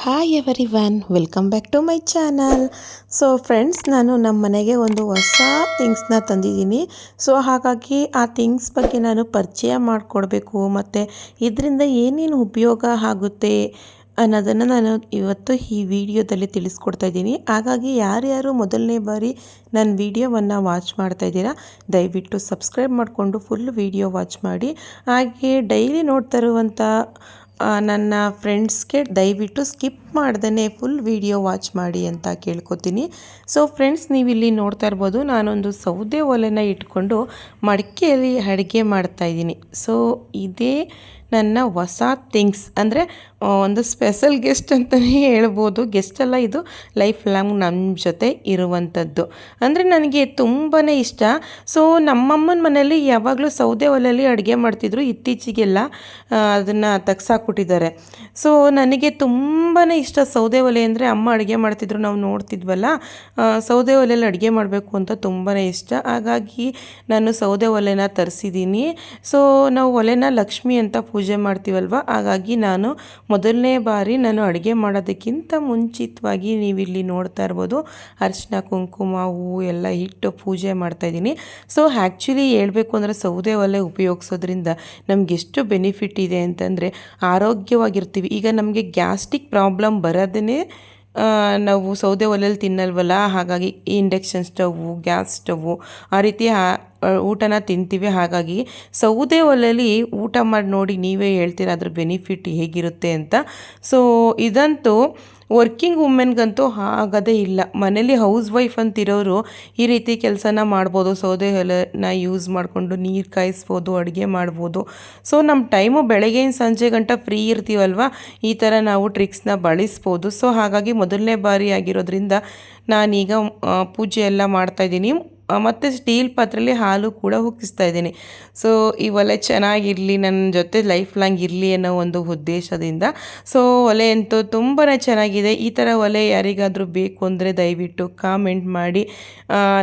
Hi every, welcome back to my channel. So friends, ನಾನು ನಮ್ಮ ಮನೆಗೆ ಒಂದು ಹೊಸ ಥಿಂಗ್ಸ್ನ ತಂದಿದ್ದೀನಿ. ಸೊ ಹಾಗಾಗಿ ಆ ಥಿಂಗ್ಸ್ ಬಗ್ಗೆ ನಾನು ಪರಿಚಯ ಮಾಡಿಕೊಡ್ಬೇಕು ಮತ್ತು ಇದರಿಂದ ಏನೇನು ಉಪಯೋಗ ಆಗುತ್ತೆ ಅನ್ನೋದನ್ನು ನಾನು ಇವತ್ತು ಈ ವಿಡಿಯೋದಲ್ಲಿ ತಿಳಿಸ್ಕೊಡ್ತಾ ಇದ್ದೀನಿ. ಹಾಗಾಗಿ ಯಾರ್ಯಾರು ಮೊದಲನೇ ಬಾರಿ ನನ್ನ ವಿಡಿಯೋವನ್ನು ವಾಚ್ ಮಾಡ್ತಾ ಇದ್ದೀರಾ, ದಯವಿಟ್ಟು ಸಬ್ಸ್ಕ್ರೈಬ್ ಮಾಡಿಕೊಂಡು ಫುಲ್ ವಿಡಿಯೋ ವಾಚ್ ಮಾಡಿ. ಹಾಗೆ ಡೈಲಿ ನೋಡ್ತಾ ಇರುವಂಥ ನನ್ನ ಫ್ರೆಂಡ್ಸ್ಗೆ ದಯವಿಟ್ಟು ಸ್ಕಿಪ್ ಮಾಡ್ದೇ ಫುಲ್ ವಿಡಿಯೋ ವಾಚ್ ಮಾಡಿ ಅಂತ ಕೇಳ್ಕೊತೀನಿ. ಸೊ ಫ್ರೆಂಡ್ಸ್, ನೀವಿಲ್ಲಿ ನೋಡ್ತಾ ಇರ್ಬೋದು, ನಾನೊಂದು ಸೌದೆ ಒಲೆನ ಇಟ್ಕೊಂಡು ಮಡಿಕೆಯಲ್ಲಿ ಅಡುಗೆ ಮಾಡ್ತಾಯಿದ್ದೀನಿ. ಸೊ ಇದೇ ನನ್ನ ಹೊಸ ಥಿಂಗ್ಸ್, ಅಂದರೆ ಒಂದು ಸ್ಪೆಷಲ್ ಗೆಸ್ಟ್ ಅಂತಲೇ ಹೇಳ್ಬೋದು. ಗೆಸ್ಟ್ ಅಲ್ಲ, ಇದು ಲೈಫ್ ಲಾಂಗ್ ನಮ್ಮ ಜೊತೆ ಇರುವಂಥದ್ದು. ಅಂದರೆ ನನಗೆ ತುಂಬಾ ಇಷ್ಟ. ಸೊ ನಮ್ಮಮ್ಮನ ಮನೆಯಲ್ಲಿ ಯಾವಾಗಲೂ ಸೌದೆ ಒಲೆಯಲ್ಲಿ ಅಡುಗೆ ಮಾಡ್ತಿದ್ರು. ಇತ್ತೀಚೆಗೆಲ್ಲ ಅದನ್ನು ತೆಗ್ಸಾಕ್ಬಿಟ್ಟಿದ್ದಾರೆ. ಸೊ ನನಗೆ ತುಂಬಾ ಇಷ್ಟ ಸೌದೆ ಒಲೆ ಅಂದರೆ. ಅಮ್ಮ ಅಡುಗೆ ಮಾಡ್ತಿದ್ರು, ನಾವು ನೋಡ್ತಿದ್ವಲ್ಲ, ಸೌದೆ ಒಲೆಯಲ್ಲಿ ಅಡುಗೆ ಮಾಡಬೇಕು ಅಂತ ತುಂಬಾ ಇಷ್ಟ. ಹಾಗಾಗಿ ನಾನು ಸೌದೆ ಒಲೆನ ತರಿಸಿದ್ದೀನಿ. ಸೊ ನಾವು ಒಲೆನ ಲಕ್ಷ್ಮಿ ಅಂತ ಪೂಜೆ ಮಾಡ್ತೀವಲ್ವ, ಹಾಗಾಗಿ ನಾನು ಮೊದಲನೇ ಬಾರಿ ನಾನು ಅಡುಗೆ ಮಾಡೋದಕ್ಕಿಂತ ಮುಂಚಿತವಾಗಿ ನೀವಿಲ್ಲಿ ನೋಡ್ತಾ ಇರ್ಬೋದು, ಅರಿಶಿನ ಕುಂಕುಮ ಹೂವು ಎಲ್ಲ ಇಟ್ಟು ಪೂಜೆ ಮಾಡ್ತಾಯಿದ್ದೀನಿ. ಸೊ ಆ್ಯಕ್ಚುಲಿ ಹೇಳಬೇಕು ಅಂದರೆ ಸೌದೆ ಒಲೆ ಉಪಯೋಗಿಸೋದ್ರಿಂದ ನಮಗೆಷ್ಟು ಬೆನಿಫಿಟ್ ಇದೆ ಅಂತಂದರೆ ಆರೋಗ್ಯವಾಗಿರ್ತೀವಿ. ಈಗ ನಮಗೆ ಗ್ಯಾಸ್ಟ್ರಿಕ್ ಪ್ರಾಬ್ಲಮ್ ಬರೋದೇ ನಾವು ಸೌದೆ ಒಲೆಯಲ್ಲಿ ತಿನ್ನಲ್ವಲ್ಲ, ಹಾಗಾಗಿ ಇಂಡಕ್ಷನ್ ಸ್ಟವ್ವು, ಗ್ಯಾಸ್ ಸ್ಟವ್ವು ಆ ರೀತಿ ಊಟನ ತಿಂತೀವಿ. ಹಾಗಾಗಿ ಸೌದೆ ಒಲೆಯಲ್ಲಿ ಊಟ ಮಾಡಿ ನೋಡಿ, ನೀವೇ ಹೇಳ್ತೀರ ಅದ್ರ ಬೆನಿಫಿಟ್ ಹೇಗಿರುತ್ತೆ ಅಂತ. ಸೊ ಇದಂತೂ ವರ್ಕಿಂಗ್ ವುಮೆನ್ಗಂತೂ ಆಗೋದೇ ಇಲ್ಲ. ಮನೇಲಿ ಹೌಸ್ ವೈಫ್ ಅಂತಿರೋರು ಈ ರೀತಿ ಕೆಲಸನ ಮಾಡ್ಬೋದು. ಸೌದೆ ಒಲೆನ ಯೂಸ್ ಮಾಡಿಕೊಂಡು ನೀರು ಕಾಯಿಸ್ಬೋದು, ಅಡುಗೆ ಮಾಡ್ಬೋದು. ಸೊ ನಮ್ಮ ಟೈಮು ಬೆಳಗ್ಗೆಯಿಂದ ಸಂಜೆ ಗಂಟ ಫ್ರೀ ಇರ್ತೀವಲ್ವ, ಈ ಥರ ನಾವು ಟ್ರಿಕ್ಸ್ನ ಬಳಸ್ಬೋದು. ಸೊ ಹಾಗಾಗಿ ಮೊದಲನೇ ಬಾರಿ ಆಗಿರೋದ್ರಿಂದ ನಾನೀಗ ಪೂಜೆ ಎಲ್ಲ ಮಾಡ್ತಾಯಿದ್ದೀನಿ. ಮತ್ತು ಸ್ಟೀಲ್ ಪಾತ್ರೆಯಲ್ಲಿ ಹಾಲು ಕೂಡ ಉಕ್ಕಿಸ್ತಾ ಇದ್ದೀನಿ. ಸೊ ಈ ಒಲೆ ಚೆನ್ನಾಗಿರಲಿ, ನನ್ನ ಜೊತೆ ಲೈಫ್ ಲಾಂಗ್ ಇರಲಿ ಅನ್ನೋ ಒಂದು ಉದ್ದೇಶದಿಂದ. ಸೊ ಒಲೆ ಅಂತೂ ತುಂಬಾ ಚೆನ್ನಾಗಿದೆ. ಈ ಥರ ಒಲೆ ಯಾರಿಗಾದರೂ ಬೇಕು ಅಂದರೆ ದಯವಿಟ್ಟು ಕಾಮೆಂಟ್ ಮಾಡಿ,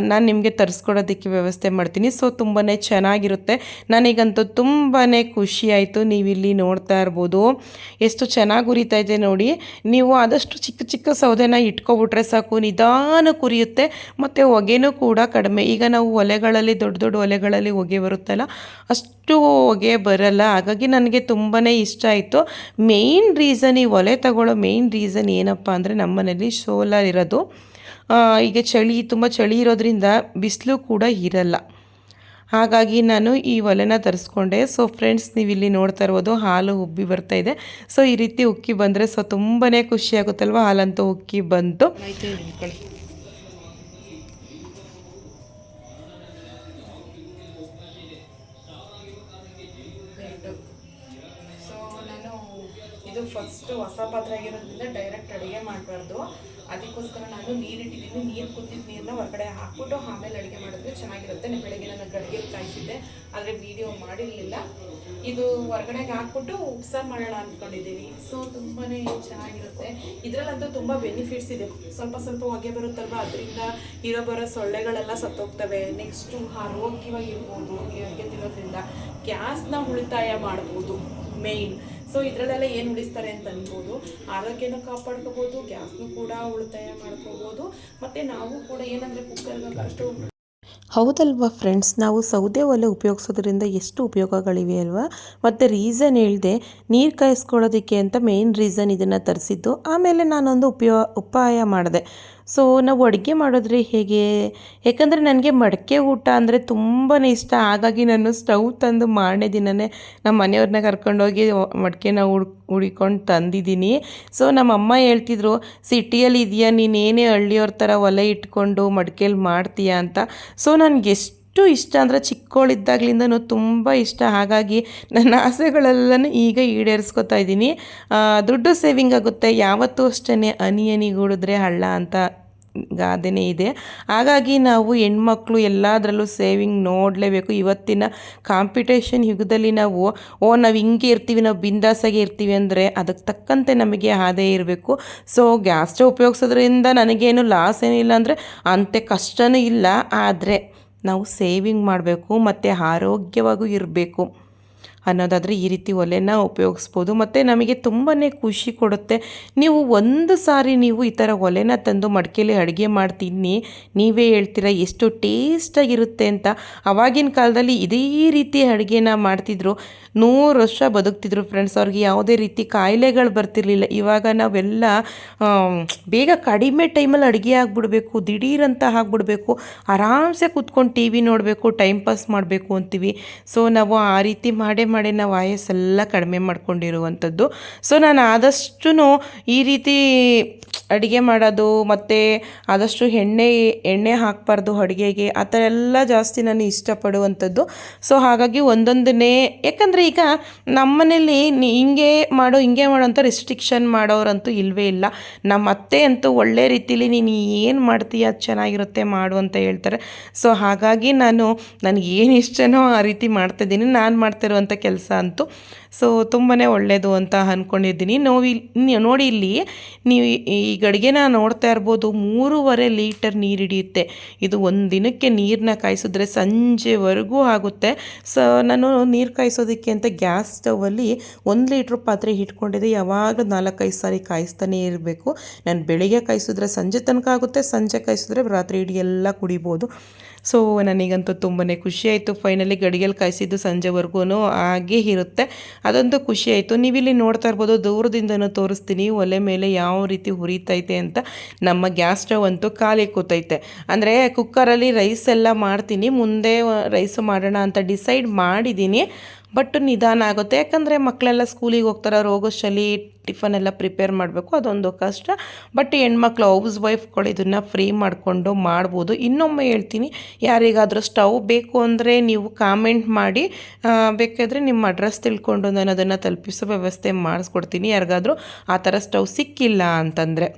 ನಾನು ನಿಮಗೆ ತರಿಸ್ಕೊಡೋದಕ್ಕೆ ವ್ಯವಸ್ಥೆ ಮಾಡ್ತೀನಿ. ಸೊ ತುಂಬಾ ಚೆನ್ನಾಗಿರುತ್ತೆ. ನನಗಂತೂ ತುಂಬಾ ಖುಷಿ ಆಯಿತು. ನೀವಿಲ್ಲಿ ನೋಡ್ತಾ ಇರ್ಬೋದು ಎಷ್ಟು ಚೆನ್ನಾಗಿ ಉರಿತಾ ಇದೆ ನೋಡಿ. ನೀವು ಆದಷ್ಟು ಚಿಕ್ಕ ಚಿಕ್ಕ ಸೌದೆನ ಇಟ್ಕೊಬಿಟ್ರೆ ಸಾಕು, ನಿಧಾನಕ್ಕೆ ಉರಿಯುತ್ತೆ ಮತ್ತು ಹೊಗೆನೂ ಕೂಡ ಕಡಿಮೆ. ಈಗ ನಾವು ಒಲೆಗಳಲ್ಲಿ, ದೊಡ್ಡ ದೊಡ್ಡ ಒಲೆಗಳಲ್ಲಿ ಹೊಗೆ ಬರುತ್ತಲ್ಲ, ಅಷ್ಟು ಹೊಗೆ ಬರಲ್ಲ. ಹಾಗಾಗಿ ನನಗೆ ತುಂಬಾ ಇಷ್ಟ ಆಯಿತು. ಮೇಯ್ನ್ ರೀಸನ್, ಈ ಒಲೆ ತಗೊಳ್ಳೋ ಮೇಯ್ನ್ ರೀಸನ್ ಏನಪ್ಪ ಅಂದರೆ, ನಮ್ಮ ಮನೇಲಿ ಸೋಲಾರ್ ಇರೋದು. ಈಗ ತುಂಬ ಚಳಿ ಇರೋದ್ರಿಂದ ಬಿಸಿಲು ಕೂಡ ಇರಲ್ಲ. ಹಾಗಾಗಿ ನಾನು ಈ ಒಲೆನ ತರಿಸ್ಕೊಂಡೆ. ಸೊ ಫ್ರೆಂಡ್ಸ್, ನೀವಿಲ್ಲಿ ನೋಡ್ತಾ ಇರ್ಬೋದು ಹಾಲು ಉಬ್ಬಿ ಬರ್ತಾ ಇದೆ. ಸೊ ಈ ರೀತಿ ಉಕ್ಕಿ ಬಂದರೆ ಸೊ ತುಂಬಾ ಖುಷಿ ಆಗುತ್ತಲ್ವ. ಹಾಲಂತೂ ಉಕ್ಕಿ ಬಂತು. ಸೊ ನಾನು ಇದು ಫಸ್ಟು ಹೊಸ ಪಾತ್ರೆ ಆಗಿರೋದ್ರಿಂದ ಡೈರೆಕ್ಟ್ ಅಡುಗೆ ಮಾಡಬಾರ್ದು. ಅದಕ್ಕೋಸ್ಕರ ನಾನು ನೀರಿಟ್ಟಿದ್ದೀನಿ. ನೀರು ಕುದಿದ ನೀರನ್ನ ಹೊರಗಡೆ ಹಾಕ್ಬಿಟ್ಟು ಆಮೇಲೆ ಅಡುಗೆ ಮಾಡಿದ್ರೆ ಚೆನ್ನಾಗಿರುತ್ತೆ. ಬೆಳಗ್ಗೆ ನಾನು ಗಡಿಗೆ ಕಾಯಿಸಿದ್ದೆ, ಆದರೆ ವೀಡಿಯೋ ಮಾಡಿರಲಿಲ್ಲ. ಇದು ಹೊರಗಡೆಗೆ ಹಾಕ್ಬಿಟ್ಟು ಉಪ್ಸಾರು ಮಾಡೋಣ ಅಂದ್ಕೊಂಡಿದ್ದೀನಿ. ಸೊ ತುಂಬಾ ಚೆನ್ನಾಗಿರುತ್ತೆ. ಇದರಲ್ಲಂತೂ ತುಂಬ ಬೆನಿಫಿಟ್ಸ್ ಇದೆ. ಸ್ವಲ್ಪ ಸ್ವಲ್ಪ ಹೊಗೆ ಬರುತ್ತಲ್ವ, ಅದರಿಂದ ಬರೋ ಸೊಳ್ಳೆಗಳೆಲ್ಲ ಸತ್ತೋಗ್ತವೆ. ನೆಕ್ಸ್ಟು ಆರೋಗ್ಯವಾಗಿರ್ಬೋದು. ಈ ಅಡುಗೆ ತಿನ್ನೋದ್ರಿಂದ ಗ್ಯಾಸ್ನ ಉಳಿತಾಯ ಮಾಡ್ಬೋದು ಮೇಯ್ನ್. ಸೊ ಇದರಲ್ಲೆಲ್ಲ ಏನು ಉಳಿಸ್ತಾರೆ ಅಂತ ಅನ್ಬೋದು. ಆರೋಗ್ಯನೂ ಕಾಪಾಡ್ಕೋಬೋದು, ಗ್ಯಾಸ್ನೂ ಕೂಡ ಉಳಿತಾಯ ಮಾಡ್ಕೋಬೋದು. ಮತ್ತು ನಾವು ಕೂಡ ಏನಂದರೆ ಕುಕ್ಕರ್ಗೆ ಹೌದಲ್ವಾ ಫ್ರೆಂಡ್ಸ್, ನಾವು ಸೌದೆ ಒಲೆ ಉಪಯೋಗಿಸೋದ್ರಿಂದ ಎಷ್ಟು ಉಪಯೋಗಗಳಿವೆ ಅಲ್ವಾ. ಮತ್ತು ರೀಸನ್ ಹೇಳಿದೆ, ನೀರು ಕಾಯಿಸ್ಕೊಳ್ಳೋದಕ್ಕೆ ಅಂತ ಮೇಯ್ನ್ ರೀಸನ್ ಇದನ್ನು ತರಿಸಿದ್ದು. ಆಮೇಲೆ ನಾನೊಂದು ಉಪಾಯ ಮಾಡಿದೆ. ಸೊ ನಾವು ಅಡುಗೆ ಮಾಡಿದ್ರೆ ಹೇಗೆ, ಯಾಕಂದರೆ ನನಗೆ ಮಡಕೆ ಊಟ ಅಂದರೆ ತುಂಬಾ ಇಷ್ಟ. ಹಾಗಾಗಿ ನಾನು ಸ್ಟವ್ ತಂದು ಮಾರನೇ ದಿನವೇ ನಮ್ಮ ಮನೆಯವ್ರನ್ನ ಕರ್ಕೊಂಡೋಗಿ ಮಡಕೆನ ಹುಡ್ಕೊಂಡು ತಂದಿದ್ದೀನಿ. ಸೊ ನಮ್ಮಮ್ಮ ಹೇಳ್ತಿದ್ರು, ಸಿಟಿಯಲ್ಲಿ ಇದೆಯಾ ನೀನೇನೇ ಹಳ್ಳಿಯವ್ರ ಥರ ಒಲೆ ಇಟ್ಕೊಂಡು ಮಡಕೆಯಲ್ಲಿ ಮಾಡ್ತೀಯಾ ಅಂತ. ಸೊ ನನಗೆ ಎಷ್ಟು ಇಷ್ಟ ಅಂದರೆ ಚಿಕ್ಕವಳಿದ್ದಾಗಲಿಂದನೂ ತುಂಬ ಇಷ್ಟ. ಹಾಗಾಗಿ ನನ್ನ ಆಸೆಗಳೆಲ್ಲನೂ ಈಗ ಈಡೇರಿಸ್ಕೊತಾ ಇದ್ದೀನಿ. ದುಡ್ಡು ಸೇವಿಂಗ್ ಆಗುತ್ತೆ. ಯಾವತ್ತೂ ಅಷ್ಟೇ ಹನಿ ಹನಿಗೂಡಿದ್ರೆ ಹಳ್ಳ ಅಂತ ಗಾದೆನೇ ಇದೆ. ಹಾಗಾಗಿ ನಾವು ಹೆಣ್ಮಕ್ಳು ಎಲ್ಲದರಲ್ಲೂ ಸೇವಿಂಗ್ ನೋಡಲೇಬೇಕು. ಇವತ್ತಿನ ಕಾಂಪಿಟೇಷನ್ ಯುಗದಲ್ಲಿ ನಾವು ಹಿಂಗೆ ಇರ್ತೀವಿ, ನಾವು ಬಿಂದಾಸಾಗಿ ಇರ್ತೀವಿ ಅಂದರೆ ಅದಕ್ಕೆ ತಕ್ಕಂತೆ ನಮಗೆ ಆದಾಯ ಇರಬೇಕು. ಸೊ ಗ್ಯಾಸ್ ಸ್ಟವ್ ಉಪಯೋಗಿಸೋದ್ರಿಂದ ನನಗೇನು ಲಾಸ್ ಏನಿಲ್ಲ ಅಂದರೆ ಅಂತೆ ಕಷ್ಟವೂ ಇಲ್ಲ. ಆದರೆ ನಾವು ಸೇವಿಂಗ್ ಮಾಡಬೇಕು ಮತ್ತು ಆರೋಗ್ಯವಾಗೂ ಇರಬೇಕು. ಅನ್ನೋದಾದರೆ ಈ ರೀತಿ ಒಲೆನ ಉಪಯೋಗಿಸ್ಬೋದು. ಮತ್ತು ನಮಗೆ ತುಂಬಾ ಖುಷಿ ಕೊಡುತ್ತೆ. ನೀವು ಒಂದು ಸಾರಿ ನೀವು ಈ ಥರ ಒಲೆನ ತಂದು ಮಡಿಕೆಯಲ್ಲಿ ಅಡುಗೆ ಮಾಡ್ತೀನಿ, ನೀವೇ ಹೇಳ್ತೀರಾ ಎಷ್ಟು ಟೇಸ್ಟಾಗಿರುತ್ತೆ ಅಂತ. ಆವಾಗಿನ ಕಾಲದಲ್ಲಿ ಇದೇ ರೀತಿ ಅಡುಗೆನ ಮಾಡ್ತಿದ್ರು, 100 ವರ್ಷ ಬದುಕ್ತಿದ್ರು ಫ್ರೆಂಡ್ಸ್. ಅವ್ರಿಗೆ ಯಾವುದೇ ರೀತಿ ಕಾಯಿಲೆಗಳು ಬರ್ತಿರ್ಲಿಲ್ಲ. ಇವಾಗ ನಾವೆಲ್ಲ ಬೇಗ ಕಡಿಮೆ ಟೈಮಲ್ಲಿ ಅಡುಗೆ ಆಗಿಬಿಡ್ಬೇಕು, ದಿಢೀರಂತ ಆಗಿಬಿಡ್ಬೇಕು, ಆರಾಮ್ಸೆ ಕೂತ್ಕೊಂಡು ಟಿ ವಿ ನೋಡಬೇಕು, ಟೈಮ್ ಪಾಸ್ ಮಾಡಬೇಕು ಅಂತೀವಿ. ಸೊ ನಾವು ಆ ರೀತಿ ಮಾಡೇ ನಾವು ಆಯಸ್ಸೆಲ್ಲ ಕಡಿಮೆ ಮಾಡ್ಕೊಂಡಿರುವಂಥದ್ದು. ಸೊ ನಾನು ಆದಷ್ಟು ಈ ರೀತಿ ಅಡುಗೆ ಮಾಡೋದು, ಮತ್ತು ಆದಷ್ಟು ಎಣ್ಣೆ ಹಾಕಬಾರ್ದು ಅಡುಗೆಗೆ, ಆ ಥರ ಎಲ್ಲ ಜಾಸ್ತಿ ನಾನು ಇಷ್ಟಪಡುವಂಥದ್ದು. ಸೊ ಹಾಗಾಗಿ ಒಂದೊಂದನ್ನೇ, ಯಾಕಂದರೆ ಈಗ ನಮ್ಮ ಮನೇಲಿ ಹಿಂಗೆ ಮಾಡು ಅಂತ ರಿಸ್ಟ್ರಿಕ್ಷನ್ ಮಾಡೋರಂತೂ ಇಲ್ಲವೇ ಇಲ್ಲ. ನಮ್ಮ ಅತ್ತೆ ಅಂತೂ ಒಳ್ಳೆ ರೀತಿಲಿ ನೀನು ಏನು ಮಾಡ್ತೀಯ ಅದು ಚೆನ್ನಾಗಿರುತ್ತೆ ಮಾಡು ಅಂತ ಹೇಳ್ತಾರೆ. ಸೊ ಹಾಗಾಗಿ ನನಗೆ ಏನು ಇಷ್ಟನೋ ಆ ರೀತಿ ಮಾಡ್ತಾಯಿದ್ದೀನಿ. ನಾನು ಮಾಡ್ತಿರುವಂಥ ಕೆಲಸ ಅಂತೂ ಸೊ ತುಂಬಾ ಒಳ್ಳೆಯದು ಅಂತ ಅಂದ್ಕೊಂಡಿದ್ದೀನಿ. ನೋಡಿ ಇಲ್ಲಿ ನೀವು ಈ ಗಡಿಗೆನ ನೋಡ್ತಾ ಇರ್ಬೋದು, 3.5 ಲೀಟರ್ ನೀರು ಹಿಡಿಯುತ್ತೆ. ಇದು ಒಂದು ದಿನಕ್ಕೆ ನೀರನ್ನ ಕಾಯಿಸಿದ್ರೆ ಸಂಜೆವರೆಗೂ ಆಗುತ್ತೆ. ಸೊ ನಾನು ನೀರು ಕಾಯಿಸೋದಕ್ಕೆ ಅಂತ ಗ್ಯಾಸ್ ಸ್ಟವಲ್ಲಿ 1 ಲೀಟ್ರ್ ಪಾತ್ರೆ ಇಟ್ಕೊಂಡಿದ್ದೆ. ಯಾವಾಗಲೂ 4-5 ಸಾರಿ ಕಾಯಿಸ್ತಾನೆ ಇರಬೇಕು. ನಾನು ಬೆಳಿಗ್ಗೆ ಕಾಯಿಸಿದ್ರೆ ಸಂಜೆ ತನಕ ಆಗುತ್ತೆ, ಸಂಜೆ ಕಾಯಿಸಿದ್ರೆ ರಾತ್ರಿ ಇಡೀ ಎಲ್ಲ ಕುಡಿಬೋದು. ಸೊ ನನಗಂತೂ ತುಂಬಾ ಖುಷಿಯಾಯಿತು. ಫೈನಲಿ ಗಡಿಗೆಯಲ್ಲಿ ಕಾಯಿಸಿದ್ದು ಸಂಜೆವರೆಗೂ ಹಾಗೇ ಇರುತ್ತೆ, ಅದಂತೂ ಖುಷಿಯಾಯಿತು. ನೀವಿಲ್ಲಿ ನೋಡ್ತಾ ಇರ್ಬೋದು, ದೂರದಿಂದನೂ ತೋರಿಸ್ತೀನಿ ಒಲೆ ಮೇಲೆ ಯಾವ ರೀತಿ ಹುರಿತೈತೆ ಅಂತ. ನಮ್ಮ ಗ್ಯಾಸ್ ಸ್ಟವ್ ಅಂತೂ ಖಾಲಿ ಕೂತೈತೆ. ಅಂದರೆ ಕುಕ್ಕರಲ್ಲಿ ರೈಸ್ ಎಲ್ಲ ಮಾಡ್ತೀನಿ, ಮುಂದೆ ರೈಸು ಮಾಡೋಣ ಅಂತ ಡಿಸೈಡ್ ಮಾಡಿದ್ದೀನಿ. ಬಟ್ ನಿಧಾನ ಆಗುತ್ತೆ, ಯಾಕಂದರೆ ಮಕ್ಕಳೆಲ್ಲ ಸ್ಕೂಲಿಗೆ ಹೋಗ್ತಾರೆ, ಅವ್ರು ಹೋಗೋಷ್ಟರಲ್ಲಿ ಟಿಫನ್ ಎಲ್ಲ ಪ್ರಿಪೇರ್ ಮಾಡಬೇಕು, ಅದೊಂದು ಕಷ್ಟ. ಬಟ್ ಹೆಣ್ಮಕ್ಳು ಹೌಸ್ ವೈಫ್ಗಳು ಇದನ್ನು ಫ್ರೀ ಮಾಡಿಕೊಂಡು ಮಾಡ್ಬೋದು. ಇನ್ನೊಮ್ಮೆ ಹೇಳ್ತೀನಿ, ಯಾರಿಗಾದರೂ ಸ್ಟವ್ ಬೇಕು ಅಂದರೆ ನೀವು ಕಾಮೆಂಟ್ ಮಾಡಿ, ಬೇಕಾದರೆ ನಿಮ್ಮ ಅಡ್ರೆಸ್ ತಿಳ್ಕೊಂಡು ನಾನು ಅದನ್ನು ತಲುಪಿಸೋ ವ್ಯವಸ್ಥೆ ಮಾಡಿಸ್ಕೊಡ್ತೀನಿ, ಯಾರಿಗಾದರೂ ಆ ಥರ ಸ್ಟವ್ ಸಿಕ್ಕಿಲ್ಲ ಅಂತಂದರೆ.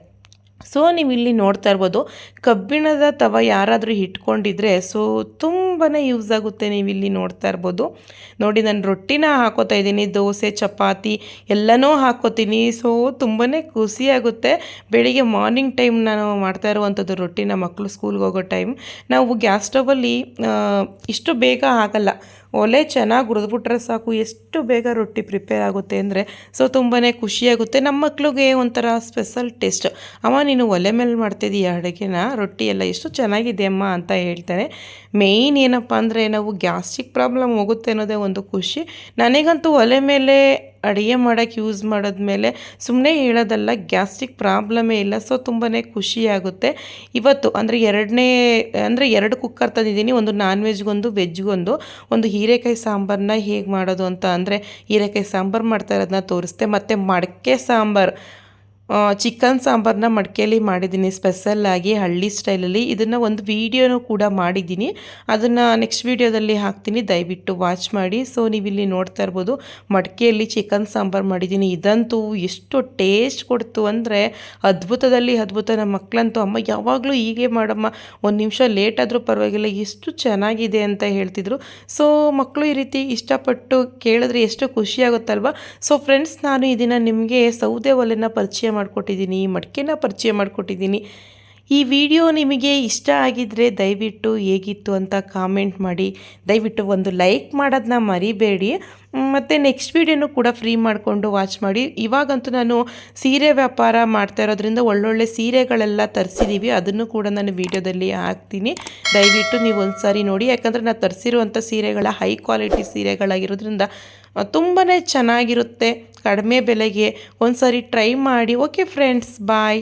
ಸೊ ನೀವು ಇಲ್ಲಿ ನೋಡ್ತಾ ಇರ್ಬೋದು, ಕಬ್ಬಿಣದ ತವ ಯಾರಾದರೂ ಇಟ್ಕೊಂಡಿದ್ರೆ ಸೊ ತುಂಬಾ ಯೂಸ್ ಆಗುತ್ತೆ. ನೀವು ಇಲ್ಲಿ ನೋಡ್ತಾ ಇರ್ಬೋದು, ನೋಡಿ ನಾನು ರೊಟ್ಟಿನ ಹಾಕೋತಾ ಇದ್ದೀನಿ, ದೋಸೆ ಚಪಾತಿ ಎಲ್ಲನೂ ಹಾಕೋತೀನಿ. ಸೊ ತುಂಬಾ ಖುಷಿಯಾಗುತ್ತೆ. ಬೆಳಿಗ್ಗೆ ಮಾರ್ನಿಂಗ್ ಟೈಮ್ ನಾನು ಮಾಡ್ತಾ ಇರುವಂಥದ್ದು ರೊಟ್ಟಿನ, ಮಕ್ಕಳು ಸ್ಕೂಲ್ಗೆ ಹೋಗೋ ಟೈಮ್. ನಾವು ಗ್ಯಾಸ್ ಸ್ಟವಲ್ಲಿ ಇಷ್ಟು ಬೇಗ ಆಗಲ್ಲ, ಒಲೆ ಚೆನ್ನಾಗಿ ಹುರಿದ್ಬಿಟ್ರೆ ಸಾಕು, ಎಷ್ಟು ಬೇಗ ರೊಟ್ಟಿ ಪ್ರಿಪೇರ್ ಆಗುತ್ತೆ ಅಂದರೆ. ಸೊ ತುಂಬಾ ಖುಷಿಯಾಗುತ್ತೆ. ನಮ್ಮ ಮಕ್ಳಿಗೆ ಒಂಥರ ಸ್ಪೆಷಲ್ ಟೇಸ್ಟ್, ಅಮ್ಮ ನೀನು ಒಲೆ ಮೇಲೆ ಮಾಡ್ತಿದ್ದೀಯ ಅಡುಗೆನ, ರೊಟ್ಟಿ ಎಲ್ಲ ಎಷ್ಟು ಚೆನ್ನಾಗಿದೆ ಅಮ್ಮ ಅಂತ ಹೇಳ್ತಾರೆ. ಮೇಯ್ನ್ ಏನಪ್ಪ ಅಂದರೆ ನಾವು ಗ್ಯಾಸ್ಟ್ರಿಕ್ ಪ್ರಾಬ್ಲಮ್ ಹೋಗುತ್ತೆ ಅನ್ನೋದೇ ಒಂದು ಖುಷಿ. ನನಗಂತೂ ಒಲೆ ಮೇಲೆ ಅಡುಗೆ ಮಾಡೋಕ್ಕೆ ಯೂಸ್ ಮಾಡಿದ್ಮೇಲೆ ಸುಮ್ಮನೆ ಹೇಳೋದಲ್ಲ, ಗ್ಯಾಸ್ಟ್ರಿಕ್ ಪ್ರಾಬ್ಲಮೇ ಇಲ್ಲ. ಸೊ ತುಂಬಾ ಖುಷಿಯಾಗುತ್ತೆ. ಇವತ್ತು ಅಂದರೆ 2 ಕುಕ್ಕರ್ ತಂದಿದ್ದೀನಿ, ಒಂದು ನಾನ್ ವೆಜ್ಗೊಂದು, ವೆಜ್ಗೊಂದು. ಒಂದು ಹೀರೆಕಾಯಿ ಸಾಂಬಾರನ್ನ ಹೇಗೆ ಮಾಡೋದು ಅಂತ, ಅಂದರೆ ಹೀರೆಕಾಯಿ ಸಾಂಬಾರು ಮಾಡ್ತಾ ಇರೋದನ್ನ ತೋರಿಸ್ತೆ. ಮತ್ತು ಮಡಕೆ ಸಾಂಬಾರು, ಚಿಕನ್ ಸಾಂಬಾರನ್ನ ಮಡಿಕೆಯಲ್ಲಿ ಮಾಡಿದ್ದೀನಿ ಸ್ಪೆಷಲ್ಲಾಗಿ ಹಳ್ಳಿ ಸ್ಟೈಲಲ್ಲಿ. ಇದನ್ನು ಒಂದು ವೀಡಿಯೋನೂ ಕೂಡ ಮಾಡಿದ್ದೀನಿ, ಅದನ್ನು ನೆಕ್ಸ್ಟ್ ವೀಡಿಯೋದಲ್ಲಿ ಹಾಕ್ತೀನಿ, ದಯವಿಟ್ಟು ವಾಚ್ ಮಾಡಿ. ಸೊ ನೀವಿಲ್ಲಿ ನೋಡ್ತಾ ಇರ್ಬೋದು, ಮಡಿಕೆಯಲ್ಲಿ ಚಿಕನ್ ಸಾಂಬಾರು ಮಾಡಿದ್ದೀನಿ. ಇದಂತೂ ಎಷ್ಟು ಟೇಸ್ಟ್ ಕೊಡ್ತು ಅಂದರೆ ಅದ್ಭುತದಲ್ಲಿ ಅದ್ಭುತ. ನಮ್ಮ ಮಕ್ಕಳಂತೂ ಅಮ್ಮ ಯಾವಾಗಲೂ ಹೀಗೆ ಮಾಡಮ್ಮ, 1 ನಿಮಿಷ ಲೇಟ್ ಆದರೂ ಪರವಾಗಿಲ್ಲ, ಎಷ್ಟು ಚೆನ್ನಾಗಿದೆ ಅಂತ ಹೇಳ್ತಿದ್ರು. ಸೊ ಮಕ್ಕಳು ಈ ರೀತಿ ಇಷ್ಟಪಟ್ಟು ಕೇಳಿದ್ರೆ ಎಷ್ಟು ಖುಷಿಯಾಗುತ್ತಲ್ವ. ಸೊ ಫ್ರೆಂಡ್ಸ್, ನಾನು ಈ ದಿನ ನಿಮಗೆ ಸೌದೆ ಒಲೆನ ಪರಿಚಯ ಮಾಡಿಕೊಟ್ಟಿದ್ದೀನಿ, ಮಡಿಕೆನ ಪರಿಚಯ ಮಾಡಿಕೊಟ್ಟಿದ್ದೀನಿ. ಈ ವಿಡಿಯೋ ನಿಮಗೆ ಇಷ್ಟ ಆಗಿದ್ದರೆ ದಯವಿಟ್ಟು ಹೇಗಿತ್ತು ಅಂತ ಕಾಮೆಂಟ್ ಮಾಡಿ, ದಯವಿಟ್ಟು ಒಂದು ಲೈಕ್ ಮಾಡೋದನ್ನ ಮರಿಬೇಡಿ. ಮತ್ತು ನೆಕ್ಸ್ಟ್ ವೀಡಿಯೋನೂ ಕೂಡ ಫ್ರೀ ಮಾಡಿಕೊಂಡು ವಾಚ್ ಮಾಡಿ. ಇವಾಗಂತೂ ನಾನು ಸೀರೆ ವ್ಯಾಪಾರ ಮಾಡ್ತಾ ಇರೋದ್ರಿಂದ ಒಳ್ಳೊಳ್ಳೆ ಸೀರೆಗಳೆಲ್ಲ ತರಿಸಿದ್ದೀವಿ, ಅದನ್ನು ಕೂಡ ನಾನು ವೀಡಿಯೋದಲ್ಲಿ ಹಾಕ್ತೀನಿ. ದಯವಿಟ್ಟು ನೀವು ಒಂದು ಸಾರಿ ನೋಡಿ, ಯಾಕಂದರೆ ನಾನು ತರಿಸಿರುವಂಥ ಸೀರೆಗಳ ಹೈ ಕ್ವಾಲಿಟಿ ಸೀರೆಗಳಾಗಿರೋದ್ರಿಂದ ತುಂಬಾ ಚೆನ್ನಾಗಿರುತ್ತೆ, ಕಡಿಮೆ ಬೆಲೆಗೆ. ಒಂದು ಸಾರಿ ಟ್ರೈ ಮಾಡಿ. ಓಕೆ ಫ್ರೆಂಡ್ಸ್, ಬಾಯ್.